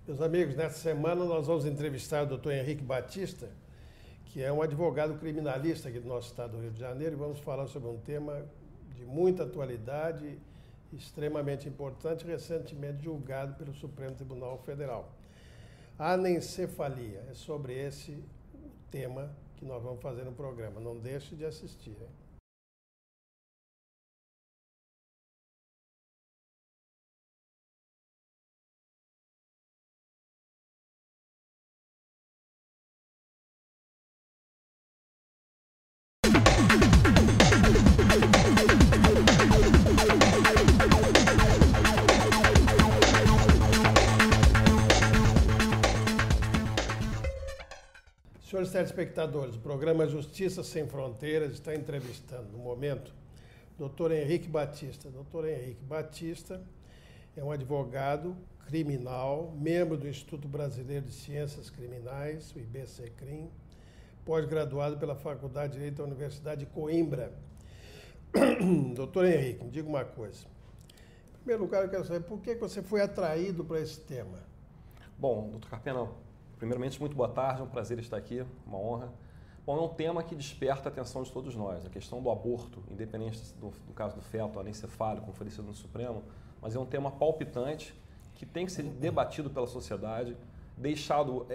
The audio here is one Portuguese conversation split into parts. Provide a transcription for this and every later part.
Meus amigos, nessa semana nós vamos entrevistar o Dr. Henrique Batista, que é um advogado criminalista aqui do nosso estado do Rio de Janeiro, e vamos falar sobre um tema de muita atualidade, extremamente importante, recentemente julgado pelo Supremo Tribunal Federal. Anencefalia, é sobre esse tema que nós vamos fazer no programa. Não deixe de assistir, hein? Senhores telespectadores, o programa Justiça Sem Fronteiras está entrevistando, no momento, o Dr. Henrique Batista. Dr. Henrique Batista é um advogado criminal, membro do Instituto Brasileiro de Ciências Criminais, o IBCCRIM, pós-graduado pela Faculdade de Direito da Universidade de Coimbra. Doutor Henrique, me diga uma coisa. Em primeiro lugar, eu quero saber por que você foi atraído para esse tema. Bom, doutor Carpena, primeiramente, muito boa tarde, é um prazer estar aqui, uma honra. Bom, é um tema que desperta a atenção de todos nós, a questão do aborto, independente do caso do feto anencefálico, como foi decidido no Supremo, mas é um tema palpitante que tem que ser debatido pela sociedade, deixado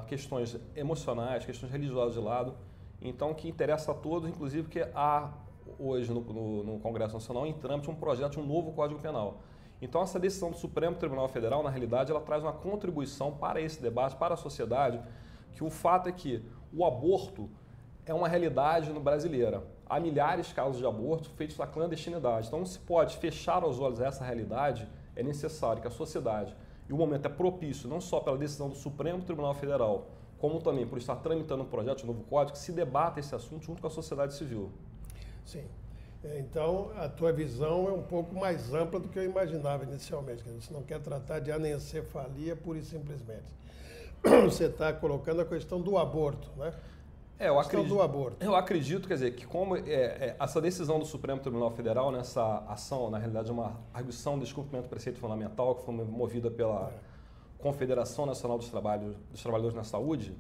questões emocionais, questões religiosas de lado, então que interessa a todos, inclusive que há hoje no Congresso Nacional em trâmite um projeto de um novo Código Penal. Então essa decisão do Supremo Tribunal Federal, na realidade, ela traz uma contribuição para esse debate, para a sociedade, que o fato é que o aborto é uma realidade brasileira. Há milhares de casos de aborto feitos na clandestinidade. Então não se pode fechar os olhos a essa realidade, é necessário que a sociedade, e o momento é propício, não só pela decisão do Supremo Tribunal Federal, como também por estar tramitando um projeto de novo código, que se debata esse assunto junto com a sociedade civil. Sim. Então, a tua visão é um pouco mais ampla do que eu imaginava inicialmente. Você não quer tratar de anencefalia pura e simplesmente. Você está colocando a questão do aborto, né? Eu acredito, quer dizer, que como essa decisão do Supremo Tribunal Federal, nessa ação, na realidade é uma arguição de descumprimento do preceito fundamental, que foi movida pela Confederação Nacional dos Trabalhadores na Saúde,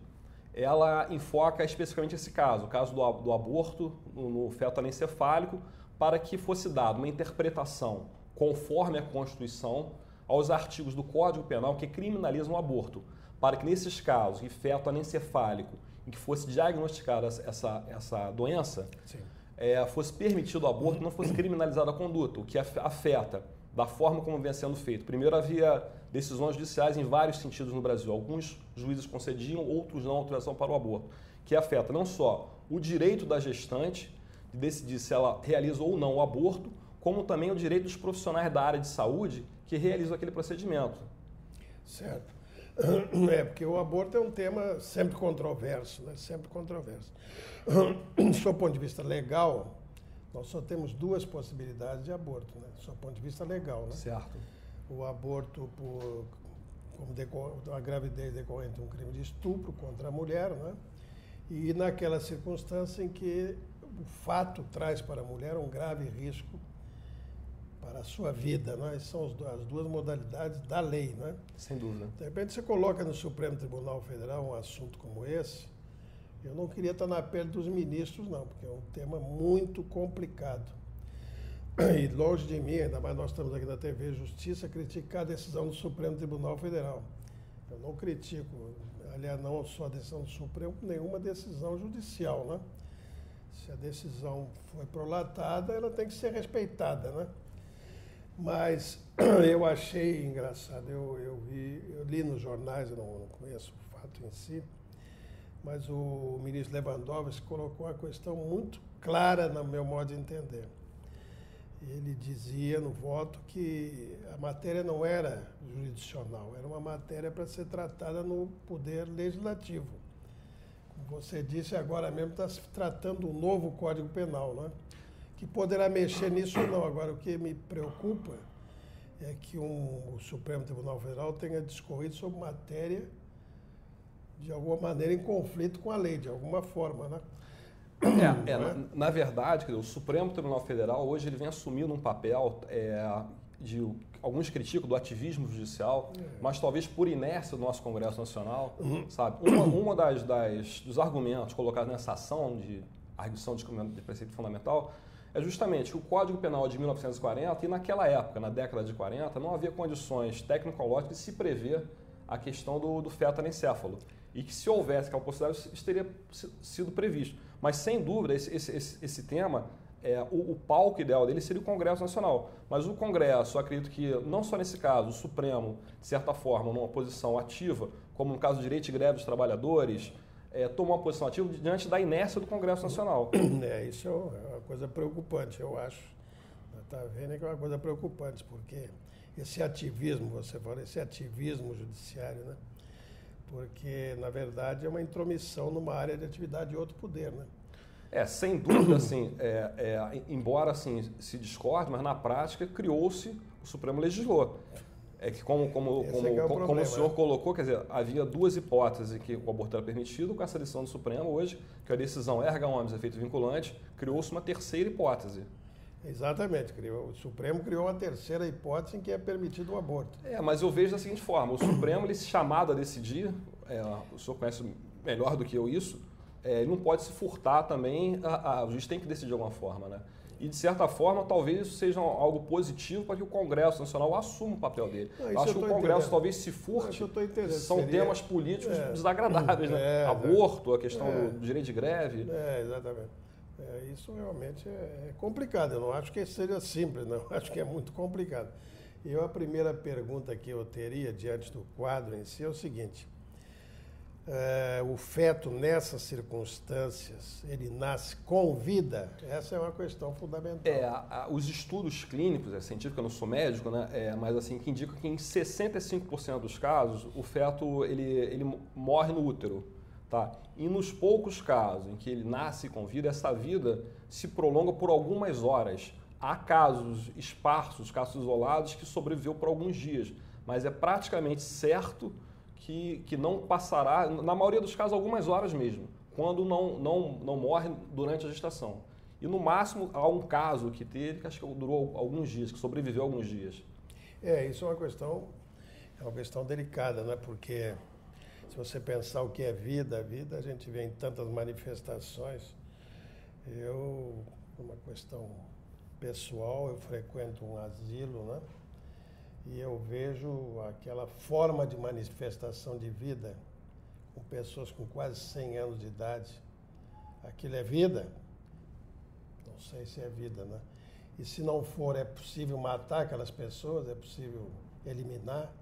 ela enfoca especificamente esse caso, o caso do aborto no feto anencefálico, para que fosse dada uma interpretação conforme a Constituição aos artigos do Código Penal que criminalizam o aborto, para que nesses casos de feto anencefálico, em que fosse diagnosticada essa doença, fosse permitido o aborto, não fosse criminalizada a conduta, o que afeta da forma como vinha sendo feito. Primeiro, havia decisões judiciais em vários sentidos no Brasil. Alguns juízes concediam, outros não autorização para o aborto, que afeta não só o direito da gestante de decidir se ela realiza ou não o aborto, como também o direito dos profissionais da área de saúde que realizam aquele procedimento. Certo. Porque o aborto é um tema sempre controverso, né? Sempre controverso. Do seu ponto de vista legal, nós só temos duas possibilidades de aborto, né? Do seu ponto de vista legal, né? Certo. O aborto como a gravidez decorrente de um crime de estupro contra a mulher, né? E naquela circunstância em que o fato traz para a mulher um grave risco para a sua vida, né? São as duas modalidades da lei, né? Sem dúvida. De repente você coloca no Supremo Tribunal Federal um assunto como esse. Eu não queria estar na pele dos ministros, não, porque é um tema muito complicado. E longe de mim, ainda mais nós estamos aqui na TV Justiça, criticar a decisão do Supremo Tribunal Federal. Eu não critico, aliás, não só a decisão do Supremo, nenhuma decisão judicial, né? Se a decisão foi prolatada, ela tem que ser respeitada, né? Mas eu achei engraçado, eu li nos jornais, eu não conheço o fato em si, mas o ministro Lewandowski colocou uma questão muito clara no meu modo de entender. Ele dizia no voto que a matéria não era jurisdicional, era uma matéria para ser tratada no Poder Legislativo. Como você disse, agora mesmo está se tratando um novo Código Penal, né? Que poderá mexer nisso ou não. Agora, o que me preocupa é que o Supremo Tribunal Federal tenha discorrido sobre matéria, de alguma maneira, em conflito com a lei, de alguma forma, né? Na verdade, o Supremo Tribunal Federal hoje ele vem assumindo um papel alguns criticam do ativismo judicial, mas talvez por inércia do nosso Congresso Nacional, sabe? Uma dos argumentos colocados nessa ação de arguição de preceito fundamental é justamente que o Código Penal de 1940, e naquela época, na década de 40, não havia condições tecnológicas de se prever a questão do feto anencéfalo. E que se houvesse aquela possibilidade, isso teria sido previsto. Mas, sem dúvida, esse tema, o palco ideal dele seria o Congresso Nacional. Mas o Congresso, eu acredito que, não só nesse caso, o Supremo, de certa forma, numa posição ativa, como no caso do direito de greve dos trabalhadores, tomou uma posição ativa diante da inércia do Congresso Nacional. Isso é uma coisa preocupante, eu acho. Está vendo que é uma coisa preocupante, porque esse ativismo, você fala, esse ativismo judiciário, né? Porque, na verdade, é uma intromissão numa área de atividade de outro poder, né? Sem dúvida, assim, embora assim, se discorde, mas na prática criou-se, o Supremo legislou. É que como o senhor colocou, quer dizer, havia duas hipóteses que o aborto era permitido, com essa decisão do Supremo hoje, que a decisão erga omnes, efeito vinculante, criou-se uma terceira hipótese. Exatamente, o Supremo criou uma terceira hipótese em que é permitido o aborto. Mas eu vejo da seguinte forma, o Supremo, ele se chamado a decidir, o senhor conhece melhor do que eu isso, ele não pode se furtar também, o juiz tem que decidir de alguma forma, né? E, de certa forma, talvez isso seja algo positivo para que o Congresso Nacional assuma o papel dele. Eu acho que o Congresso talvez se furte, são temas políticos desagradáveis, né? Aborto, a questão do direito de greve. Exatamente. Isso realmente é complicado. Eu não acho que seja simples, não. Eu acho que é muito complicado. E a primeira pergunta que eu teria diante do quadro em si é o seguinte. O feto, nessas circunstâncias, ele nasce com vida? Essa é uma questão fundamental. Os estudos clínicos, científicos, eu não sou médico, né? Mas assim, que indicam que em 65% dos casos, o feto ele morre no útero. Tá? E nos poucos casos em que ele nasce com vida, essa vida se prolonga por algumas horas. Há casos esparsos, casos isolados, que sobreviveu por alguns dias, mas é praticamente certo que não passará, na maioria dos casos, algumas horas mesmo, quando não morre durante a gestação. E no máximo há um caso que teve, que acho que durou alguns dias, que sobreviveu alguns dias. Isso é uma questão delicada, né? Porque se você pensar o que é vida, a vida a gente vê em tantas manifestações. Uma questão pessoal, eu frequento um asilo, né? E eu vejo aquela forma de manifestação de vida com pessoas com quase 100 anos de idade. Aquilo é vida? Não sei se é vida, né? E se não for, é possível matar aquelas pessoas? É possível eliminar?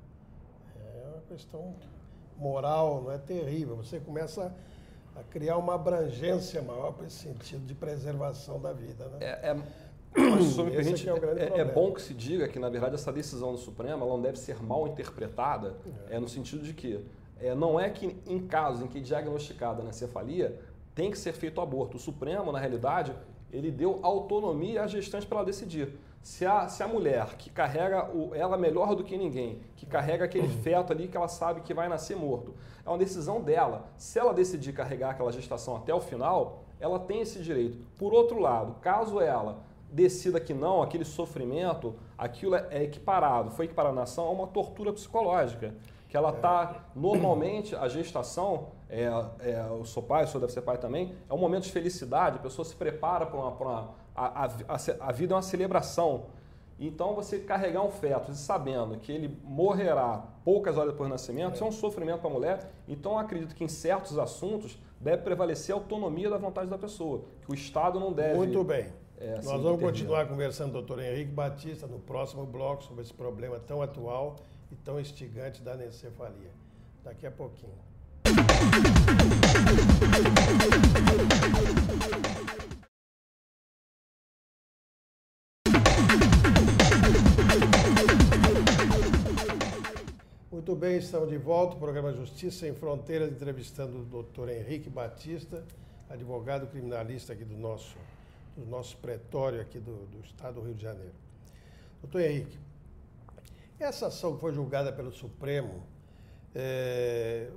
É uma questão moral, não é terrível. Você começa a criar uma abrangência maior para esse sentido de preservação da vida, né? Mas, se me permite, é bom que se diga que, na verdade, essa decisão do Supremo ela não deve ser mal interpretada, no sentido de que não é que em casos em que é diagnosticada a anencefalia tem que ser feito o aborto. O Supremo, na realidade, ele deu autonomia à gestante para ela decidir. Se a mulher que carrega, ela melhor do que ninguém, que carrega aquele feto ali que ela sabe que vai nascer morto, é uma decisão dela. Se ela decidir carregar aquela gestação até o final, ela tem esse direito. Por outro lado, caso ela decida que não, aquele sofrimento, aquilo é equiparado, foi equiparado na ação a uma tortura psicológica, que ela está, normalmente, a gestação, eu sou pai, o senhor deve ser pai também, é um momento de felicidade, a pessoa se prepara para a vida é uma celebração. Então, você carregar um feto sabendo que ele morrerá poucas horas depois do nascimento, isso é um sofrimento para a mulher. Então, eu acredito que em certos assuntos deve prevalecer a autonomia da vontade da pessoa, que o Estado não deve... Muito bem. Nós vamos continuar conversando com o doutor Henrique Batista no próximo bloco sobre esse problema tão atual e tão instigante da anencefalia. Daqui a pouquinho. Muito bem, estamos de volta. O programa Justiça Sem Fronteiras, entrevistando o doutor Henrique Batista, advogado criminalista aqui do nosso pretório aqui do Estado do Rio de Janeiro. Doutor Henrique, essa ação que foi julgada pelo Supremo,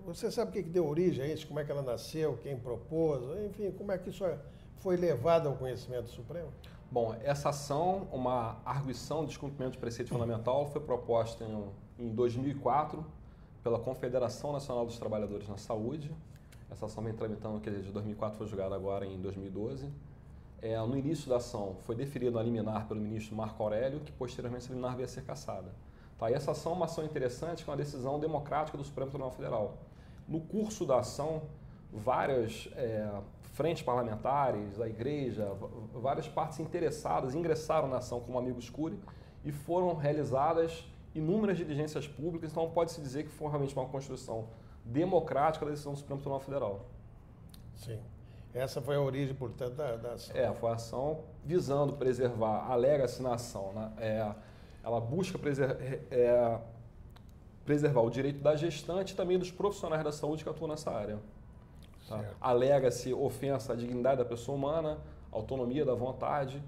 você sabe o que deu origem a isso? Como é que ela nasceu? Quem propôs? Enfim, como é que isso foi levada ao conhecimento do Supremo? Bom, essa ação, uma arguição de descumprimento de preceito fundamental, foi proposta em 2004 pela Confederação Nacional dos Trabalhadores na Saúde. Essa ação vem tramitando, quer dizer, de 2004 foi julgada agora em 2012. No início da ação foi deferida a liminar pelo ministro Marco Aurélio, que posteriormente essa liminar veio a ser cassada. Tá? E essa ação é uma ação interessante, que é uma decisão democrática do Supremo Tribunal Federal. No curso da ação, várias frentes parlamentares, a igreja, várias partes interessadas ingressaram na ação como amigos curiae e foram realizadas inúmeras diligências públicas, então pode-se dizer que foi realmente uma construção democrática da decisão do Supremo Tribunal Federal. Sim. Essa foi a origem, portanto, da ação. Foi a ação visando preservar, alega-se na ação, né? Ela busca preservar o direito da gestante e também dos profissionais da saúde que atuam nessa área. Tá? Alega-se ofensa à dignidade da pessoa humana, autonomia da vontade,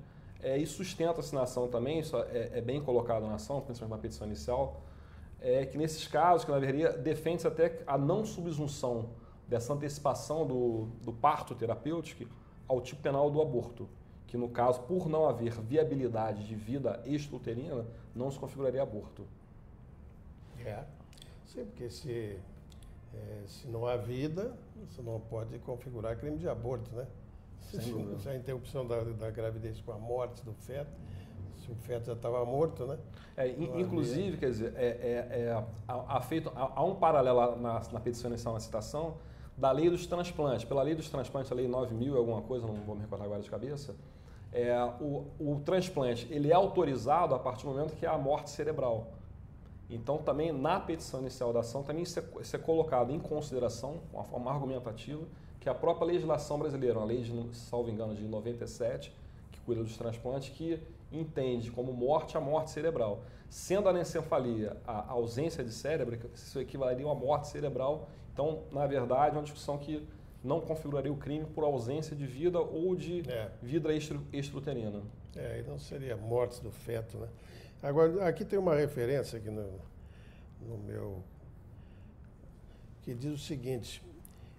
e sustenta-se na ação também, isso é bem colocado na ação, principalmente na petição inicial, que nesses casos, que na verdade defende-se até a não subsunção dessa antecipação do parto terapêutico ao tipo penal do aborto, que no caso, por não haver viabilidade de vida extrauterina, não se configuraria aborto. Sim, porque se não há vida, você não pode configurar crime de aborto, né? Se a interrupção da gravidez com a morte do feto, se o feto já estava morto, né? Inclusive, quer dizer, há um paralelo na petição inicial, na citação, da lei dos transplantes. Pela lei dos transplantes, a lei 9.000 e alguma coisa, não vou me recordar agora de cabeça, o transplante ele é autorizado a partir do momento que há a morte cerebral. Então, também na petição inicial da ação, também isso é colocado em consideração, uma forma argumentativa, que a própria legislação brasileira, uma lei, salvo engano, de 97, que cuida dos transplantes, que entende como morte a morte cerebral. Sendo a anencefalia a ausência de cérebro, isso equivaleria a uma morte cerebral. Então, na verdade, é uma discussão que não configuraria o crime por ausência de vida ou de vida extrauterina. E não seria morte do feto, né? Agora, aqui tem uma referência aqui no meu, que diz o seguinte: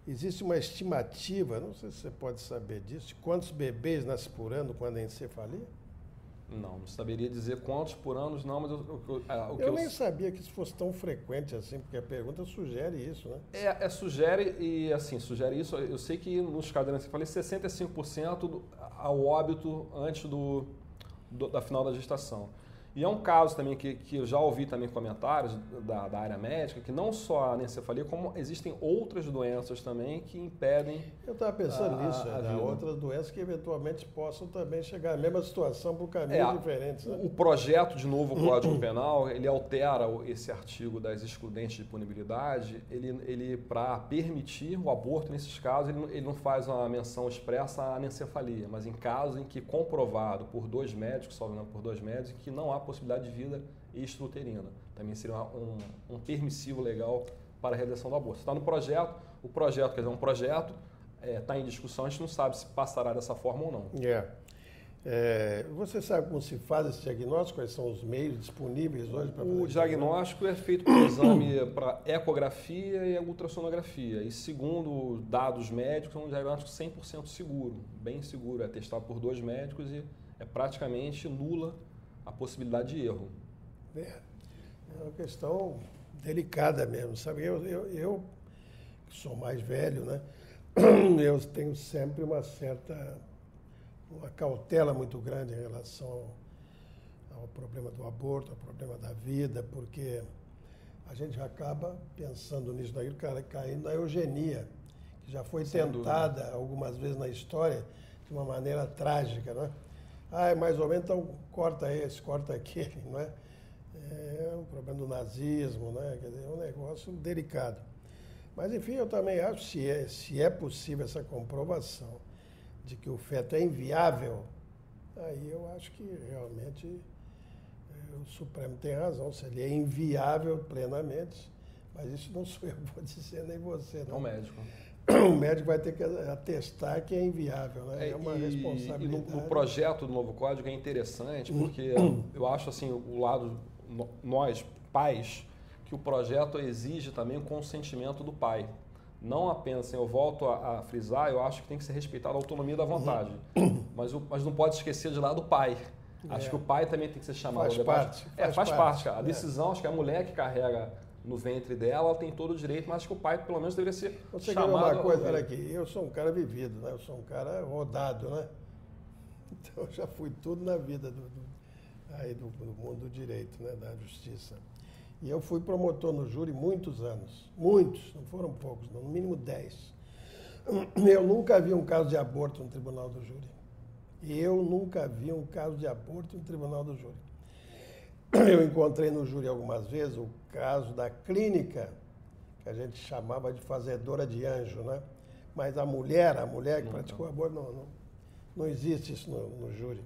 existe uma estimativa, não sei se você pode saber disso, de quantos bebês nascem por ano com anencefalia? Não saberia dizer quantos por ano, não, mas eu nem sabia que isso fosse tão frequente assim, porque a pergunta sugere isso, né? Sugere isso. Eu sei que nos casos da anencefalia, 65% ao óbito antes da final da gestação. E é um caso também que eu já ouvi também comentários da área médica, que não só a anencefalia, como existem outras doenças também que impedem. Eu estava pensando nisso, outras doenças que eventualmente possam também chegar à mesma situação por caminhos diferentes. Né? O projeto de novo Código Penal, ele altera esse artigo das excludentes de punibilidade, ele para permitir o aborto nesses casos, ele não faz uma menção expressa à anencefalia, mas em casos em que comprovado por dois médicos, salvo engano por dois médicos, que não há possibilidade de vida extrauterina. Também seria um permissivo legal para a realização do aborto. Está no projeto, o projeto, quer dizer, um projeto, está em discussão, a gente não sabe se passará dessa forma ou não. Você sabe como se faz esse diagnóstico? Quais são os meios disponíveis hoje para fazer? O diagnóstico é feito por exame para ecografia e ultrassonografia. E segundo dados médicos, é um diagnóstico 100% seguro, bem seguro. É testado por dois médicos e é praticamente nula a possibilidade de erro. É uma questão delicada mesmo, sabe? Eu que sou mais velho, né? Eu tenho sempre uma cautela muito grande em relação ao problema do aborto, ao problema da vida, porque a gente acaba pensando nisso daí, caindo na eugenia, que já foi tentada algumas vezes na história de uma maneira trágica, né? É mais ou menos, então corta esse, corta aquele, não é? É um problema do nazismo, né? Quer dizer, é um negócio delicado. Mas, enfim, eu também acho que se é possível essa comprovação de que o feto é inviável, aí eu acho que realmente o Supremo tem razão, se ele é inviável plenamente, mas isso não sou eu que vou dizer, nem você. Não. É o médico. O médico vai ter que atestar que é inviável, né? É uma responsabilidade. E no projeto do novo código é interessante, porque eu acho assim, o lado, nós, pais, que o projeto exige também o consentimento do pai. não apenas, assim, eu volto a frisar, eu acho que tem que ser respeitada a autonomia da vontade, mas não pode esquecer de lado do pai. Acho que o pai também tem que ser chamado ao debate. Faz parte, cara. A decisão, acho que a mulher que carrega no ventre dela, ela tem todo o direito, mas acho que o pai, pelo menos, deveria ser chamado. Uma coisa, olha aqui, eu sou um cara vivido, né? Eu sou um cara rodado, né? Então, eu já fui tudo na vida do mundo do direito, né? Da justiça. E eu fui promotor no júri muitos anos. Muitos, não foram poucos, no mínimo 10. Eu nunca vi um caso de aborto no tribunal do júri. Eu nunca vi um caso de aborto no tribunal do júri. Eu encontrei no júri algumas vezes o caso da clínica, que a gente chamava de fazedora de anjo, né? Mas a mulher que praticou aborto, não existe isso no júri.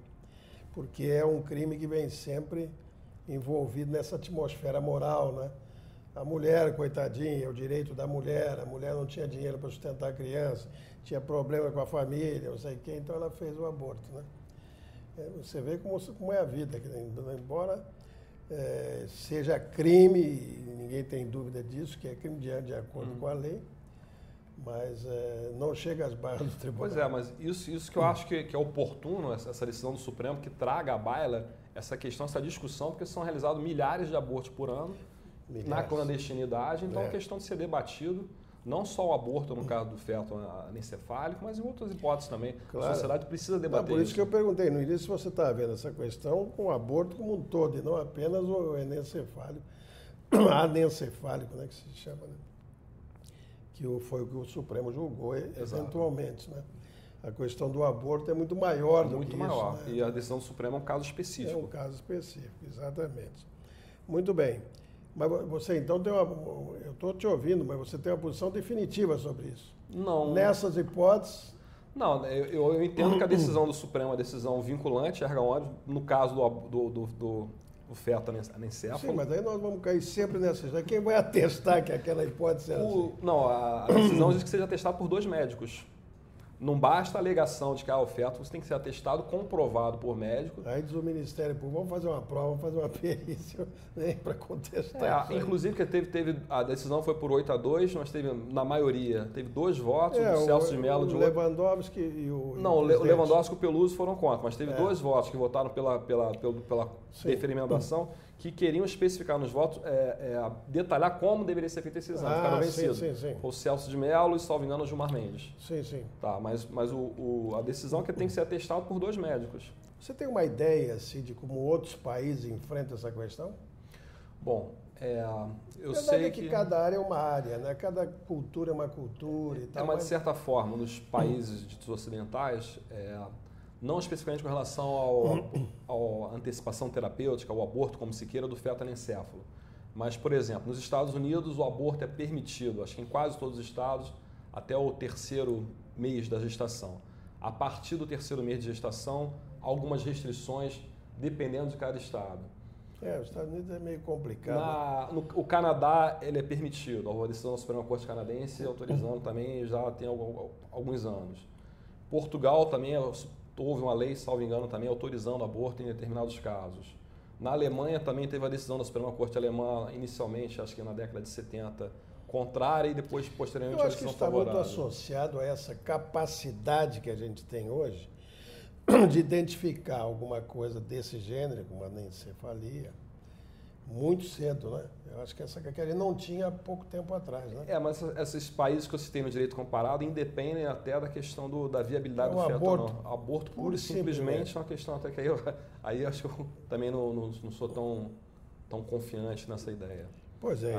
Porque é um crime que vem sempre envolvido nessa atmosfera moral, né? A mulher, coitadinha, o direito da mulher, a mulher não tinha dinheiro para sustentar a criança, tinha problema com a família, não sei quem, então ela fez o aborto, né? Você vê como é a vida, embora seja crime, e ninguém tem dúvida disso, que é crime de acordo com a lei, mas não chega às barras do tribunal. Pois é, mas isso que eu acho que é oportuno, essa decisão do Supremo, que traga à baila essa questão, essa discussão, porque são realizados milhares de abortos por ano, na clandestinidade, então é questão de ser debatido, não só o aborto no caso do feto anencefálico, mas em outras hipóteses também. Claro. A sociedade precisa debater isso. Por isso que eu perguntei no início se você está vendo essa questão com o aborto como um todo, e não apenas o anencefálico, né, que se chama, né? Que foi o que o Supremo julgou eventualmente, né? A questão do aborto é muito maior do que isso. Muito maior. Né? E a decisão do Supremo é um caso específico. É um caso específico, exatamente. Muito bem. Mas você então tem eu estou te ouvindo, mas você tem uma posição definitiva sobre isso? Não. Nessas hipóteses? Não, eu entendo que a decisão do Supremo é uma decisão vinculante, erga omnes, no caso do feto anencefalo. Sim, mas aí nós vamos cair sempre nessa. Quem vai atestar que aquela hipótese é assim? Não, a decisão diz que seja atestado por 2 médicos. Não basta a alegação de que o feto você tem que ser atestado, comprovado por médico. Aí diz o Ministério Público, vamos fazer uma prova, vamos fazer uma perícia para contestar. Inclusive, que teve a decisão foi por 8-2, nós teve, na maioria, teve 2 votos, o Celso de Mello de Lewandowski e o Não, o Lewandowski e o Peluso foram contra, mas teve 2 votos que votaram pela deferimento da ação, que queriam especificar nos votos, detalhar como deveria ser feito esse exame, ficaram vencidos. Sim. O Celso de Mello e, salvo engano, o Gilmar Mendes. Sim. Tá, mas a decisão é que tem que ser atestado por 2 médicos. Você tem uma ideia assim, de como outros países enfrentam essa questão? Bom, eu sei sei que cada área é uma área, né? Cada cultura é uma cultura e tal. Mas de certa forma, nos países ditos ocidentais, não especificamente com relação à antecipação terapêutica, ao aborto, como se queira, do feto anencefalo. Mas, por exemplo, nos Estados Unidos o aborto é permitido, acho que em quase todos os estados, até o 3º mês da gestação. A partir do 3º mês de gestação, algumas restrições, dependendo de cada estado. Os Estados Unidos é meio complicado. O Canadá, ele é permitido. A decisão da Suprema Corte canadense autorizando também já tem alguns anos. Portugal também houve uma lei, salvo engano, também autorizando aborto em determinados casos. Na Alemanha também teve a decisão da Suprema Corte Alemã, inicialmente, acho que na década de 70, contrária e depois, posteriormente, a decisão favorável. Eu acho que está muito associado a essa capacidade que a gente tem hoje de identificar alguma coisa desse gênero, como a anencefalia, muito cedo, né? Eu acho que essa que a gente não tinha há pouco tempo atrás, né? Mas esses países que eu citei no direito comparado independem até da questão da viabilidade do feto. Aborto puro e simplesmente é uma questão até que aí eu acho que eu também não sou tão confiante nessa ideia. Pois é,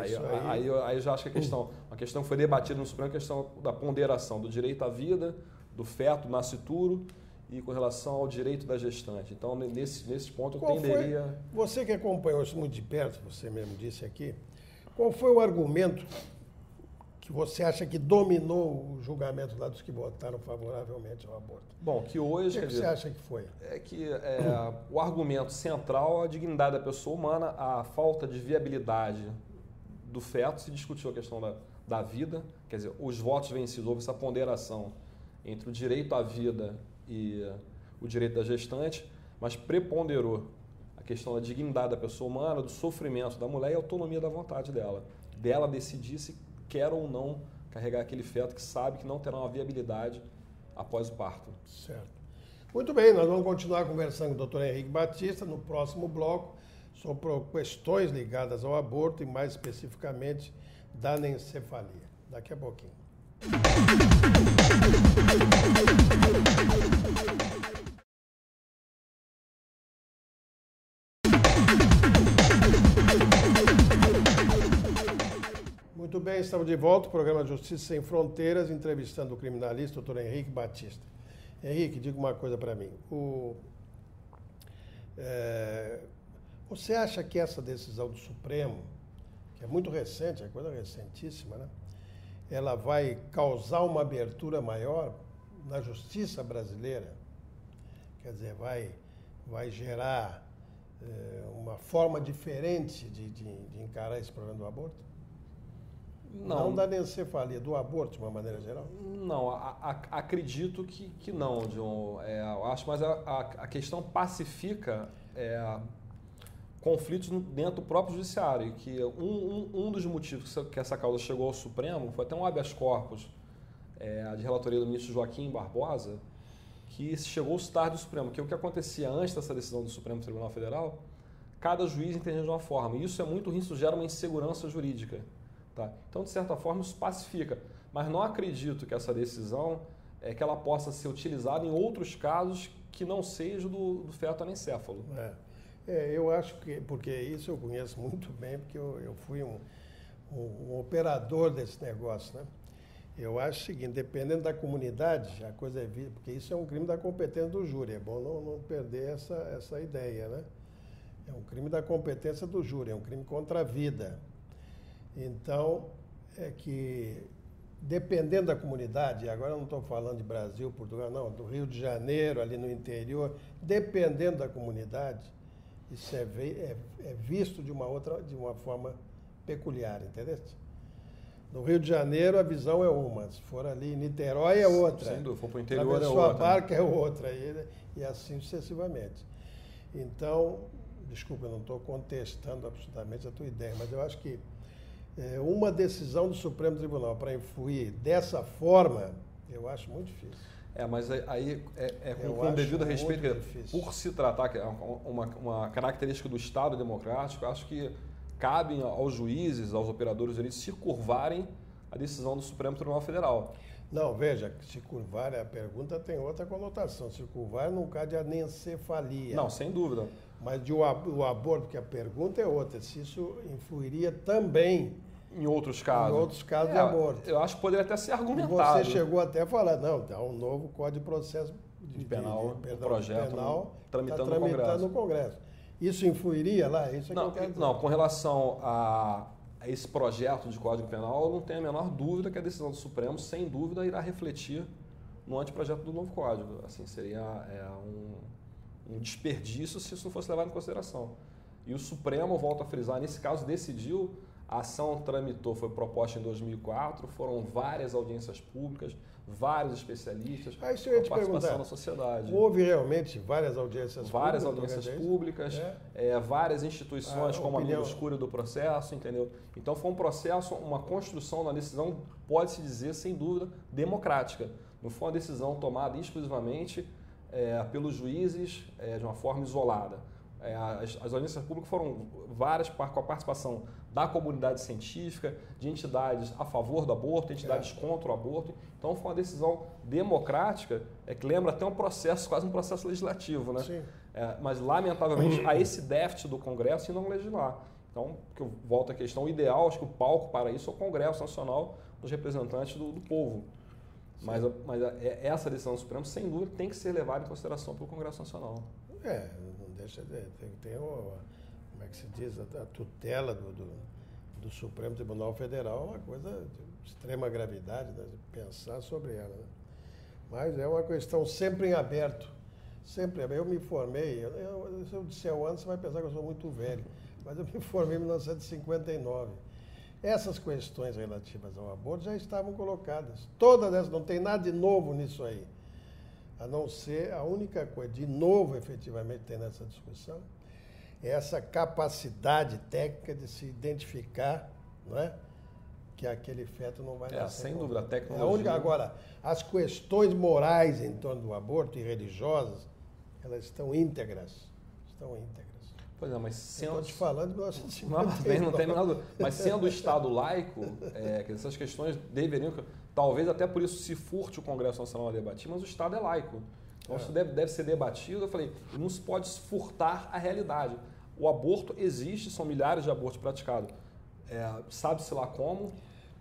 aí eu já acho que a questão que foi debatida no Supremo é a questão da ponderação do direito à vida, do feto, do nascituro, e com relação ao direito da gestante. Então, nesse ponto, eu tenderia... Você que acompanhou isso muito de perto, você mesmo disse aqui, qual foi o argumento que você acha que dominou o julgamento lá dos que votaram favoravelmente ao aborto? Bom, que hoje... O que você acha que foi? É que o argumento central é a dignidade da pessoa humana, a falta de viabilidade do feto. Se discutiu a questão da vida, quer dizer, os votos vencidos, houve essa ponderação entre o direito à vida e o direito da gestante, mas preponderou a questão da dignidade da pessoa humana, do sofrimento da mulher e a autonomia da vontade dela decidir se quer ou não carregar aquele feto que sabe que não terá uma viabilidade após o parto. Certo. Muito bem, nós vamos continuar conversando com o doutor Henrique Batista no próximo bloco sobre questões ligadas ao aborto e mais especificamente da anencefalia. Daqui a pouquinho. Muito bem, estamos de volta, o programa Justiça Sem Fronteiras, entrevistando o criminalista doutor Henrique Batista. Henrique, diga uma coisa para mim. Você acha que essa decisão do Supremo, que é muito recente, é coisa recentíssima, né? Ela vai causar uma abertura maior na justiça brasileira? Quer dizer, vai gerar uma forma diferente de encarar esse problema do aborto? Não da anencefalia, do aborto de uma maneira geral? Não, acredito que não, John. Eu acho, mas a questão pacifica conflitos dentro do próprio judiciário, que um dos motivos que essa causa chegou ao Supremo foi até um habeas corpus de relatoria do ministro Joaquim Barbosa, que chegou aos tarde do Supremo, que o que acontecia antes dessa decisão do Supremo Tribunal Federal, cada juiz entendia de uma forma, e isso é muito ruim, isso gera uma insegurança jurídica. Tá? Então, de certa forma, isso pacifica, mas não acredito que essa decisão que ela possa ser utilizada em outros casos que não seja do feto anencéfalo. Eu acho que, porque isso eu conheço muito bem, porque eu fui um operador desse negócio, né? Eu acho o seguinte, dependendo da comunidade, a coisa é vista, porque isso é um crime da competência do júri, é bom não perder essa ideia, né? É um crime da competência do júri, é um crime contra a vida. Então, é que, dependendo da comunidade, agora eu não estou falando de Brasil, Portugal, não, do Rio de Janeiro, ali no interior, dependendo da comunidade, isso é visto de uma forma peculiar, entendeu? No Rio de Janeiro, a visão é uma, se for ali em Niterói é outra. Sem dúvida, for para o interior é outra. A Barca é outra, e assim sucessivamente. Então, desculpa, eu não estou contestando absolutamente a tua ideia, mas eu acho que uma decisão do Supremo Tribunal para influir dessa forma, eu acho muito difícil. Mas aí com devido respeito, por se tratar, que é uma característica do Estado democrático, acho que cabe aos juízes, aos operadores jurídicos, se curvarem a decisão do Supremo Tribunal Federal. Não, veja, se curvar, a pergunta tem outra conotação. Se curvar no caso de anencefalia. Não, sem dúvida. Mas o aborto, porque a pergunta é outra, se isso influiria também em outros casos. Em outros casos de aborto. Eu acho que poderia até ser argumentado. E você chegou até a falar, não, há um novo Código de Processo Penal, projeto penal, tramitando no Congresso. Isso influiria lá? Isso é não, que eu quero dizer. Não, com relação a esse projeto de Código Penal, eu não tenho a menor dúvida que a decisão do Supremo, sem dúvida, irá refletir no anteprojeto do novo Código. Assim, seria um desperdício se isso não fosse levado em consideração. E o Supremo, volto a frisar, nesse caso decidiu, a ação tramitou, foi proposta em 2004, foram várias audiências públicas, vários especialistas, isso eu ia te participação da sociedade. Houve realmente várias audiências públicas, várias instituições como a amiga escura do processo, entendeu? Então foi um processo, uma construção da decisão, pode-se dizer, sem dúvida, democrática. Não foi uma decisão tomada exclusivamente pelos juízes de uma forma isolada. As audiências públicas foram várias com a participação da comunidade científica, de entidades a favor do aborto, entidades contra o aborto. Então foi uma decisão democrática, que lembra até um processo, quase um processo legislativo, né? Mas lamentavelmente há esse déficit do Congresso em não legislar. Então, que eu volto à questão, o ideal, acho que o palco para isso é o Congresso Nacional, os representantes do povo. Mas essa decisão do Supremo, sem dúvida, tem que ser levada em consideração pelo Congresso Nacional. Não deixa de ter como é que se diz, a tutela do Supremo Tribunal Federal é uma coisa de extrema gravidade, né, de pensar sobre ela. Né? Mas é uma questão sempre em aberto. Sempre. Eu me formei, se eu disser o ano, você vai pensar que eu sou muito velho, mas eu me formei em 1959. Essas questões relativas ao aborto já estavam colocadas. Todas essas, não tem nada de novo nisso aí. A não ser, a única coisa de novo, efetivamente, tem nessa discussão, é essa capacidade técnica de se identificar, não é? que aquele feto não vai nascer. Sem dúvida, a tecnologia... Agora, as questões morais em torno do aborto e religiosas, elas estão íntegras. Pois é, mas sendo... Estou te falando de 1959. Não tem nada. Mas sendo o Estado laico, essas questões deveriam... Talvez até por isso se furte o Congresso Nacional a debatir, mas o Estado é laico. Então isso deve ser debatido. Eu falei, não se pode furtar a realidade. O aborto existe, são milhares de abortos praticados. Sabe-se lá como.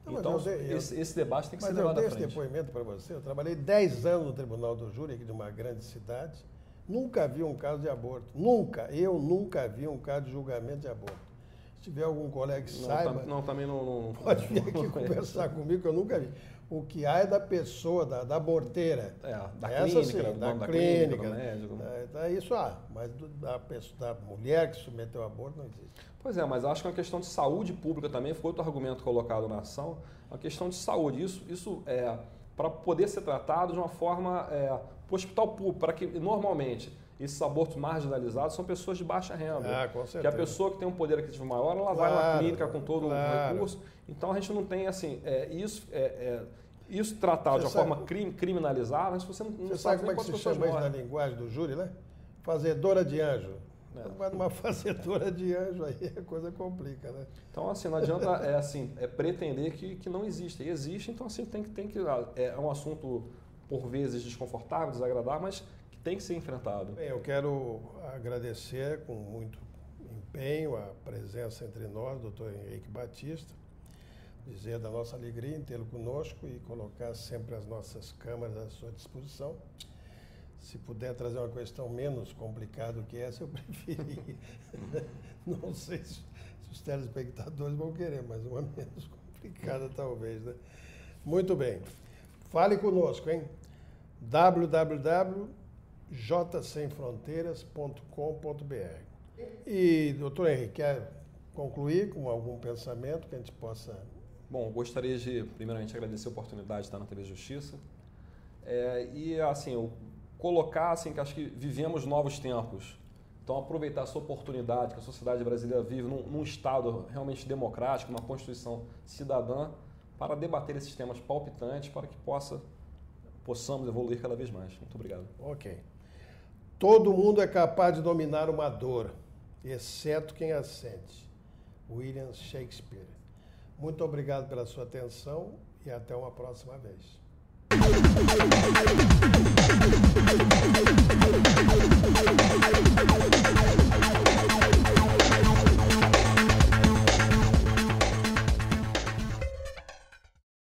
Não, então, esse debate tem que ser levado à frente. Mas eu dei esse depoimento para você. Eu trabalhei 10 anos no Tribunal do Júri, aqui de uma grande cidade. Nunca vi um caso de aborto. Eu nunca vi um caso de julgamento de aborto. Se tiver algum colega que saiba... também não... Pode vir aqui conversar comigo, que eu nunca vi. O que há é da pessoa, da aborteira. Da clínica, sim, da clínica, do médico. Isso há, mas da mulher que submeteu ao aborto não existe. Pois é, mas acho que é uma questão de saúde pública também, foi outro argumento colocado na ação, uma questão de saúde. Isso é para poder ser tratado de uma forma para o hospital público, para que normalmente esses abortos marginalizados são pessoas de baixa renda. Com certeza. Que a pessoa que tem um poder aquisitivo maior, ela vai na clínica com todo o recurso. Então a gente não tem assim, isso tratado de uma forma criminalizada, mas você não sabe como é que se chama isso na linguagem do júri, né? Fazedora de anjo. Quando vai numa fazedora de anjo, aí a coisa complica, né? Então, assim, não adianta pretender que não existe. E existe, então, assim, tem que é um assunto, por vezes, desconfortável, desagradável, mas que tem que ser enfrentado. Bem, eu quero agradecer com muito empenho a presença entre nós, doutor Henrique Batista, dizer da nossa alegria em tê-lo conosco e colocar sempre as nossas câmaras à sua disposição. Se puder trazer uma questão menos complicada do que essa, eu preferia. Não sei se os telespectadores vão querer, mas uma menos complicada talvez, né? Muito bem. Fale conosco, hein? www.jsemfronteiras.com.br. E, doutor Henrique, quer concluir com algum pensamento que a gente possa... Bom, gostaria de, primeiramente, agradecer a oportunidade de estar na TV Justiça. Eu colocar assim, que acho que vivemos novos tempos. Então, aproveitar essa oportunidade que a sociedade brasileira vive num Estado realmente democrático, uma Constituição cidadã, para debater esses temas palpitantes, para que possamos evoluir cada vez mais. Muito obrigado. Ok. Todo mundo é capaz de dominar uma dor, exceto quem a sente. William Shakespeare. Muito obrigado pela sua atenção e até uma próxima vez.